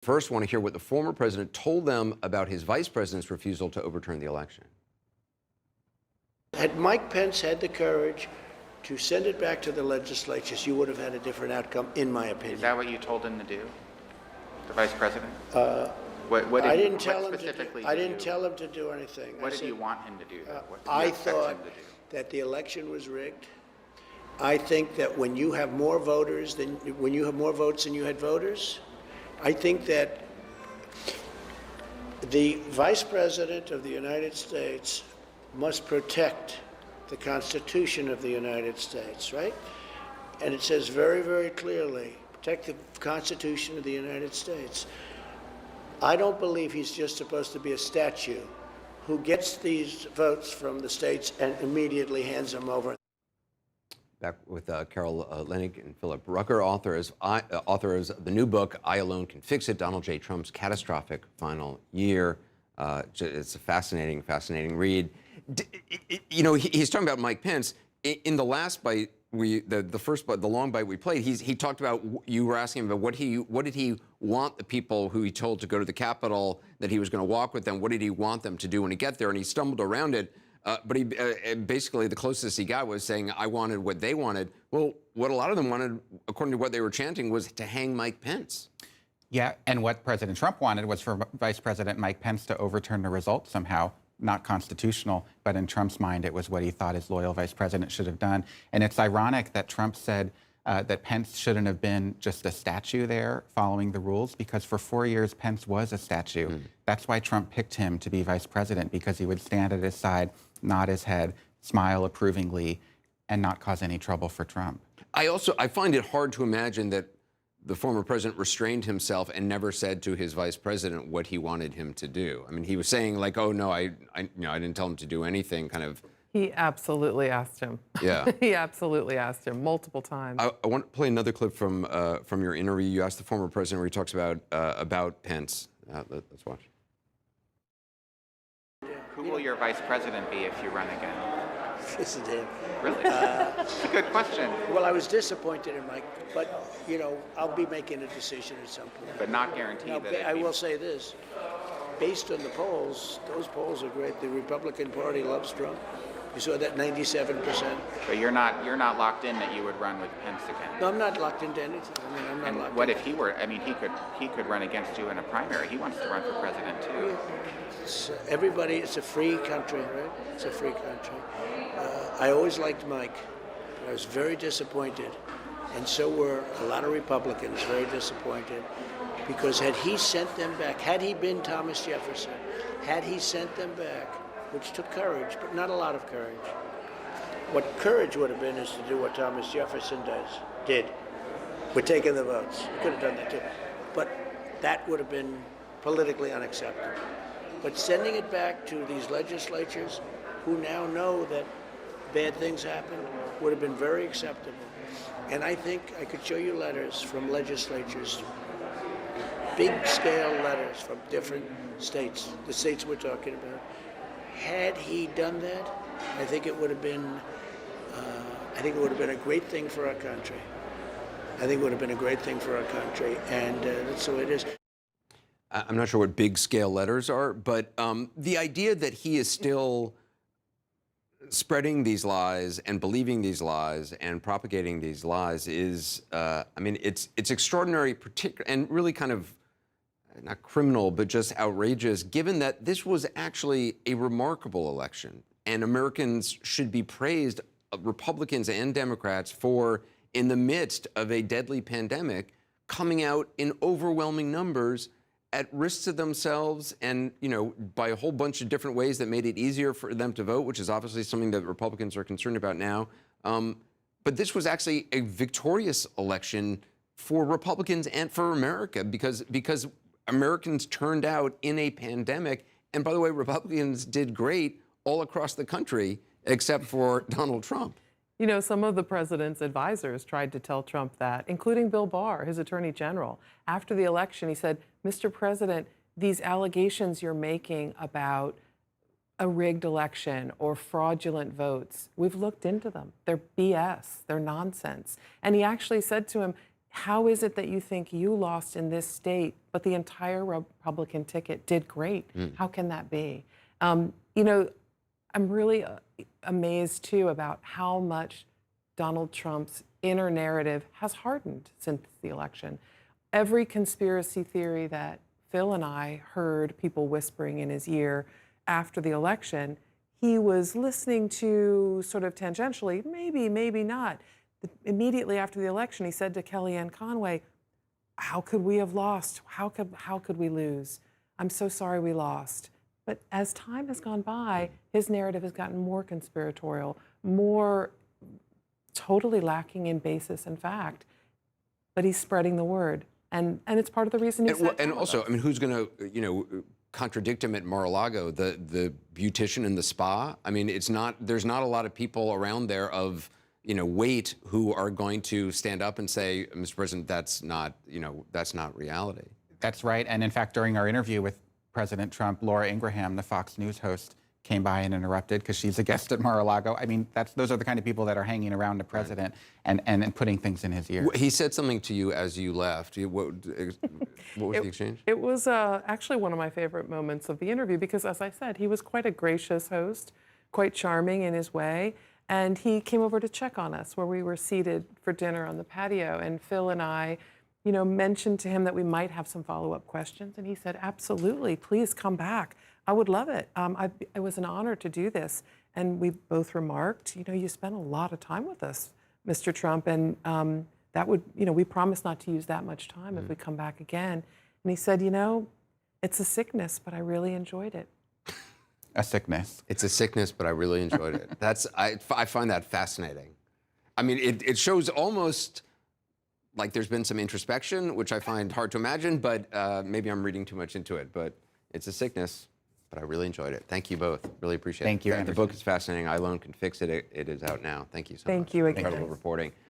First, want to hear what the former president told them about his vice president's refusal to overturn the election. Had Mike Pence had the courage to send it back to the legislatures, you would have had a different outcome, in my opinion. Is that what you told him to do, the vice president? I didn't tell him to do anything. What did you want him to do? I thought that the election was rigged. I think that when you have more votes than you had voters, I think that the Vice President of the United States must protect the Constitution of the United States, right? And it says very, very clearly, protect the Constitution of the United States. I don't believe he's just supposed to be a statue who gets these votes from the states and immediately hands them over. Back with Carol Lenig and Philip Rucker, authors of the new book, I Alone Can Fix It, Donald J. Trump's Catastrophic Final Year. It's a fascinating, fascinating read. You know, he's talking about Mike Pence. In the last bite, the first bite, the long bite we played, he talked about, you were asking him about what did he want the people who he told to go to the Capitol, that he was going to walk with them, what did he want them to do when he got there? And he stumbled around it. But he basically, the closest he got was saying, I wanted what they wanted. Well, what a lot of them wanted, according to what they were chanting, was to hang Mike Pence. Yeah, and what President Trump wanted was for Vice President Mike Pence to overturn the result somehow. Not constitutional, but in Trump's mind, it was what he thought his loyal vice president should have done. And it's ironic that Trump said that Pence shouldn't have been just a statue there following the rules, because for 4 years, Pence was a statue. That's why Trump picked him to be vice president, because he would stand at his side, nod his head, smile approvingly, and not cause any trouble for Trump. I find it hard to imagine that the former president restrained himself and never said to his vice president what he wanted him to do. I mean, he was saying like, "Oh no, I didn't tell him to do anything." Kind of. He absolutely asked him. Yeah. He absolutely asked him multiple times. I want to play another clip from your interview. You asked the former president where he talks about Pence. Let's watch. Who will your vice president be if you run again? Listen to him. Really? It's a good question. Well, I was disappointed in Mike, but, you know, I'll be making a decision at some point. But not guaranteed Now, that I will say this. Based on the polls, those polls are great. The Republican Party loves Trump. You saw that 97%. But you're not locked in that you would run with Pence again. No, I'm not locked into anything. I mean, I'm not And locked what in. if he were? I mean, he could run against you in a primary. He wants to run for president too. Everybody, it's a free country, right? It's a free country. I always liked Mike. I was very disappointed, and so were a lot of Republicans very disappointed, because had he sent them back, had he been Thomas Jefferson, had he sent them back, which took courage, but not a lot of courage. What courage would have been is to do what Thomas Jefferson did. We're taking the votes. He could have done that too. But that would have been politically unacceptable. But sending it back to these legislatures who now know that bad things happened would have been very acceptable. And I think I could show you letters from legislatures, big scale letters from different states, the states we're talking about. Had he done that, I think it would have been a great thing for our country. I think it would have been a great thing for our country, and that's the way it is. I'm not sure what big scale letters are, but the idea that he is still spreading these lies and believing these lies and propagating these lies is, I mean, it's extraordinary, and really kind of not criminal, but just outrageous, given that this was actually a remarkable election, and Americans should be praised, Republicans and Democrats, for, in the midst of a deadly pandemic, coming out in overwhelming numbers at risk to themselves, and, you know, by a whole bunch of different ways that made it easier for them to vote, which is obviously something that Republicans are concerned about now. But this was actually a victorious election for Republicans and for America, because Americans turned out in a pandemic. And by the way, Republicans did great all across the country, except for Donald Trump. You know, some of the president's advisors tried to tell Trump that, including Bill Barr, his attorney general. After the election, he said, Mr. President, these allegations you're making about a rigged election or fraudulent votes, we've looked into them. They're BS. They're nonsense. And he actually said to him, how is it that you think you lost in this state, but the entire Republican ticket did great? How can that be? You know, I'm really amazed too about how much Donald Trump's inner narrative has hardened since the election. Every conspiracy theory that Phil and I heard people whispering in his ear after the election, he was listening to sort of tangentially, maybe, maybe not. Immediately after the election, he said to Kellyanne Conway, how could we have lost? How could we lose? I'm so sorry we lost. But as time has gone by, his narrative has gotten more conspiratorial, more totally lacking in basis and fact. But he's spreading the word. And it's part of the reason he's And also, I mean, who's going to, contradict him at Mar-a-Lago? The beautician in the spa? I mean, there's not a lot of people around there of, weight who are going to stand up and say, Mr. President, that's not reality. That's right. And in fact, during our interview with President Trump, Laura Ingraham, the Fox News host, came by and interrupted because she's a guest at Mar-a-Lago. I mean, those are the kind of people that are hanging around the president and putting things in his ear. He said something to you as you left. What was the exchange? It was actually one of my favorite moments of the interview because, as I said, he was quite a gracious host, quite charming in his way. And he came over to check on us where we were seated for dinner on the patio. And Phil and I, mentioned to him that we might have some follow-up questions. And he said, absolutely, please come back. I would love it. It was an honor to do this. And we both remarked, you spent a lot of time with us, Mr. Trump. And that would, we promise not to use that much time if we come back again. And he said, it's a sickness, but I really enjoyed it. A sickness. It's a sickness, but I really enjoyed it. I find that fascinating. I mean, it shows almost like there's been some introspection, which I find hard to imagine, but maybe I'm reading too much into it. But it's a sickness, but I really enjoyed it. Thank you both. Really appreciate it. Thank you, The Anderson. book is fascinating. I Alone Can Fix It. It is out now. Thank you so much. Thank you again. Incredible reporting.